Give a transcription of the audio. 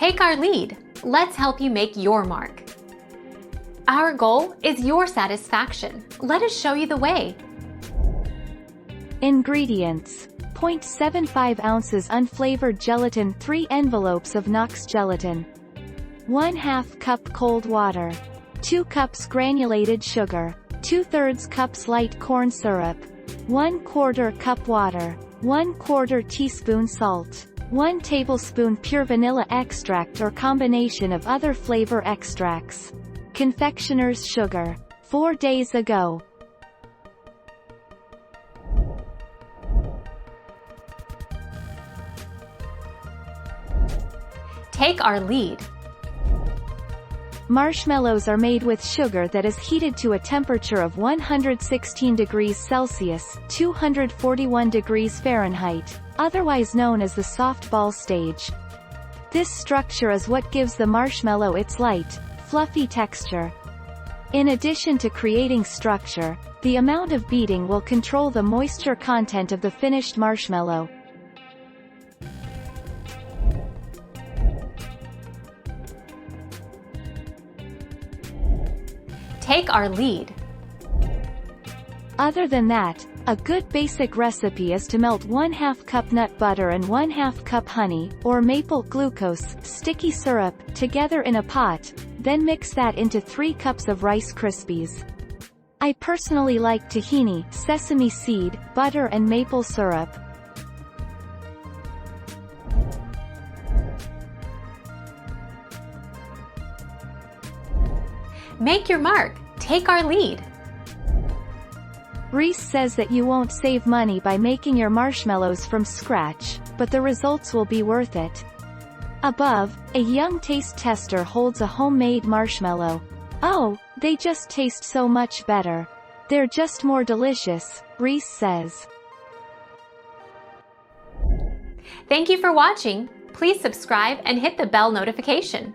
Take our lead. Let's help you make your mark. Our goal is your satisfaction. Let us show you the way. Ingredients: 0.75 ounces unflavored gelatin, 3 envelopes of Knox gelatin, 1/2 cup cold water, 2 cups granulated sugar, 2/3 cups light corn syrup, 1/4 cup water, 1/4 teaspoon salt, 1 tablespoon pure vanilla extract or combination of other flavor extracts. Confectioner's sugar. 4 days ago. Take our lead. Marshmallows are made with sugar that is heated to a temperature of 116 degrees Celsius, 241 degrees Fahrenheit, otherwise known as the soft ball stage. This structure is what gives the marshmallow its light, fluffy texture. In addition to creating structure, the amount of beating will control the moisture content of the finished marshmallow. Take our lead. Other than that, a good basic recipe is to melt 1/2 cup nut butter and 1/2 cup honey, or maple glucose, sticky syrup, together in a pot, then mix that into 3 cups of Rice Krispies. I personally like tahini, sesame seed, butter and maple syrup. Make your mark. Take our lead. Reese says that you won't save money by making your marshmallows from scratch, but the results will be worth it. Above, a young taste tester holds a homemade marshmallow. Oh, they just taste so much better. They're just more delicious, Reese says. Thank you for watching. Please subscribe and hit the bell notification.